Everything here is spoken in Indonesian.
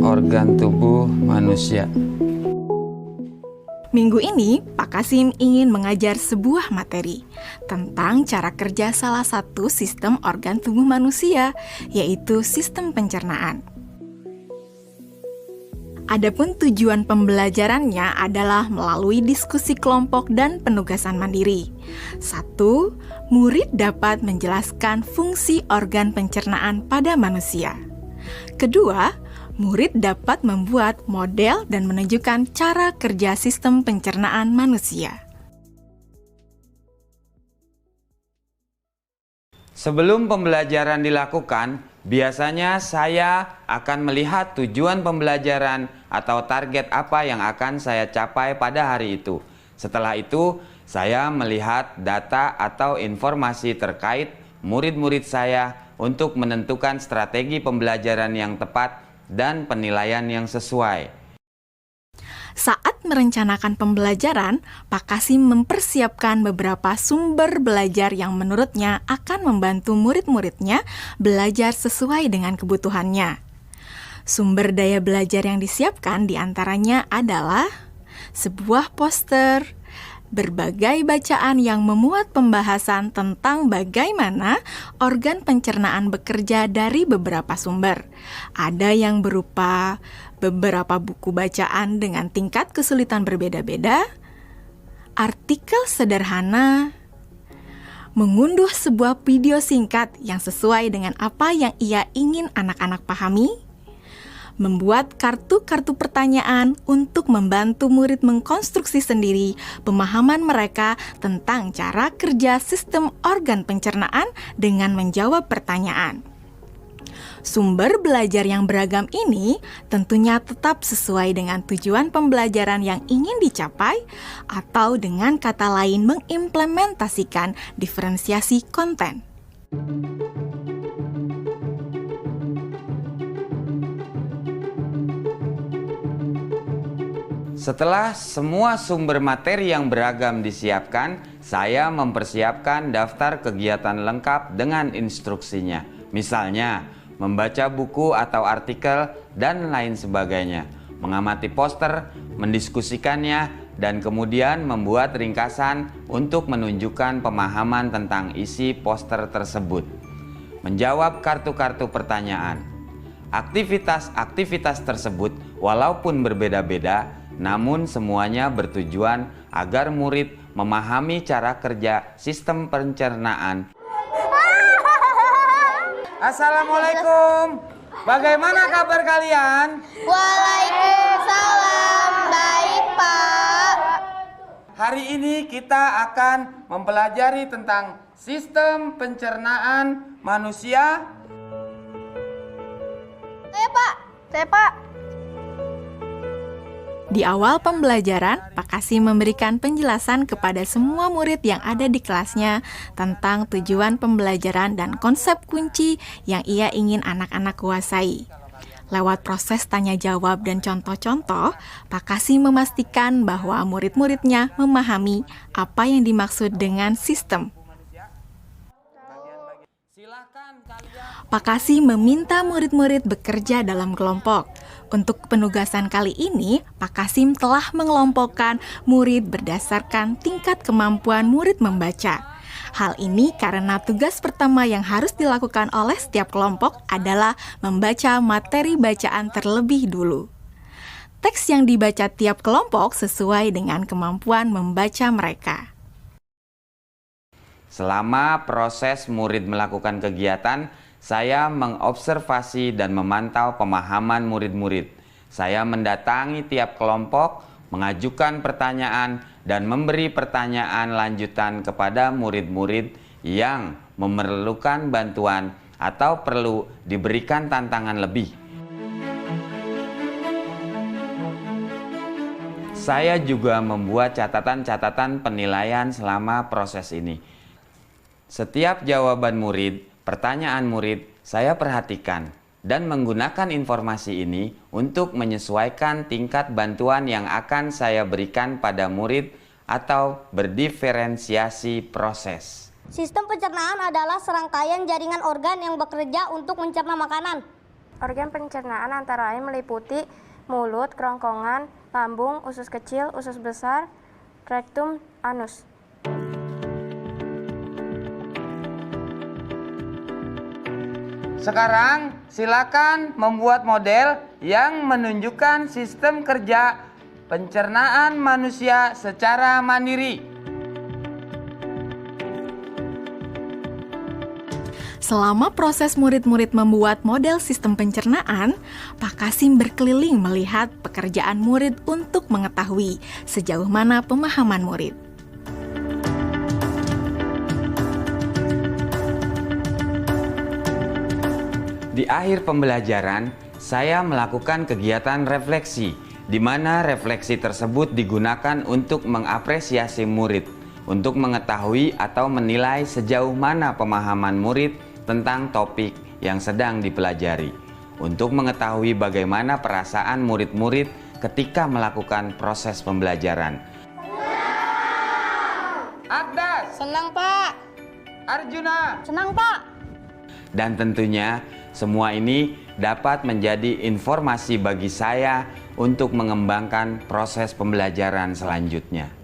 organ tubuh manusia. Minggu ini, Pak Kasim ingin mengajar sebuah materi tentang cara kerja salah satu sistem organ tubuh manusia, yaitu sistem pencernaan. Adapun tujuan pembelajarannya adalah melalui diskusi kelompok dan penugasan mandiri. 1. Murid dapat menjelaskan fungsi organ pencernaan pada manusia. Kedua, murid dapat membuat model dan menunjukkan cara kerja sistem pencernaan manusia. Sebelum pembelajaran dilakukan, biasanya saya akan melihat tujuan pembelajaran atau target apa yang akan saya capai pada hari itu. Setelah itu, saya melihat data atau informasi terkait murid-murid saya untuk menentukan strategi pembelajaran yang tepat dan penilaian yang sesuai. Saat merencanakan pembelajaran, Pak Kasim mempersiapkan beberapa sumber belajar yang menurutnya akan membantu murid-muridnya belajar sesuai dengan kebutuhannya. Sumber daya belajar yang disiapkan diantaranya adalah sebuah poster, berbagai bacaan yang memuat pembahasan tentang bagaimana organ pencernaan bekerja dari beberapa sumber. Ada yang berupa beberapa buku bacaan dengan tingkat kesulitan berbeda-beda, artikel sederhana, mengunduh sebuah video singkat yang sesuai dengan apa yang ia ingin anak-anak pahami, membuat kartu-kartu pertanyaan untuk membantu murid mengkonstruksi sendiri pemahaman mereka tentang cara kerja sistem organ pencernaan dengan menjawab pertanyaan. Sumber belajar yang beragam ini tentunya tetap sesuai dengan tujuan pembelajaran yang ingin dicapai atau dengan kata lain mengimplementasikan diferensiasi konten. Setelah semua sumber materi yang beragam disiapkan, saya mempersiapkan daftar kegiatan lengkap dengan instruksinya. Misalnya, membaca buku atau artikel, dan lain sebagainya. Mengamati poster, mendiskusikannya, dan kemudian membuat ringkasan untuk menunjukkan pemahaman tentang isi poster tersebut. Menjawab kartu-kartu pertanyaan. Aktivitas-aktivitas tersebut walaupun berbeda-beda, namun semuanya bertujuan agar murid memahami cara kerja sistem pencernaan. Assalamualaikum. Bagaimana kabar kalian? Waalaikumsalam. Baik, Pak. Hari ini kita akan mempelajari tentang sistem pencernaan manusia. Saya, Pak. Di awal pembelajaran, Pak Kasim memberikan penjelasan kepada semua murid yang ada di kelasnya tentang tujuan pembelajaran dan konsep kunci yang ia ingin anak-anak kuasai. Lewat proses tanya jawab dan contoh-contoh, Pak Kasim memastikan bahwa murid-muridnya memahami apa yang dimaksud dengan sistem. Pak Kasim meminta murid-murid bekerja dalam kelompok. Untuk penugasan kali ini, Pak Kasim telah mengelompokkan murid berdasarkan tingkat kemampuan murid membaca. Hal ini karena tugas pertama yang harus dilakukan oleh setiap kelompok adalah membaca materi bacaan terlebih dulu. Teks yang dibaca tiap kelompok sesuai dengan kemampuan membaca mereka. Selama proses murid melakukan kegiatan, saya mengobservasi dan memantau pemahaman murid-murid. Saya mendatangi tiap kelompok, mengajukan pertanyaan, dan memberi pertanyaan lanjutan kepada murid-murid yang memerlukan bantuan atau perlu diberikan tantangan lebih. Saya juga membuat catatan-catatan penilaian selama proses ini. Setiap jawaban murid, pertanyaan murid, saya perhatikan dan menggunakan informasi ini untuk menyesuaikan tingkat bantuan yang akan saya berikan pada murid atau berdiferensiasi proses. Sistem pencernaan adalah serangkaian jaringan organ yang bekerja untuk mencerna makanan. Organ pencernaan antara lain meliputi mulut, kerongkongan, lambung, usus kecil, usus besar, rektum, anus. Sekarang silakan membuat model yang menunjukkan sistem kerja pencernaan manusia secara mandiri. Selama proses murid-murid membuat model sistem pencernaan, Pak Kasim berkeliling melihat pekerjaan murid untuk mengetahui sejauh mana pemahaman murid. Di akhir pembelajaran, saya melakukan kegiatan refleksi, di mana refleksi tersebut digunakan untuk mengapresiasi murid, untuk mengetahui atau menilai sejauh mana pemahaman murid tentang topik yang sedang dipelajari, untuk mengetahui bagaimana perasaan murid-murid ketika melakukan proses pembelajaran. Agdas, Senang, Pak. Arjuna, Senang, Pak. dan tentunya semua ini dapat menjadi informasi bagi saya untuk mengembangkan proses pembelajaran selanjutnya.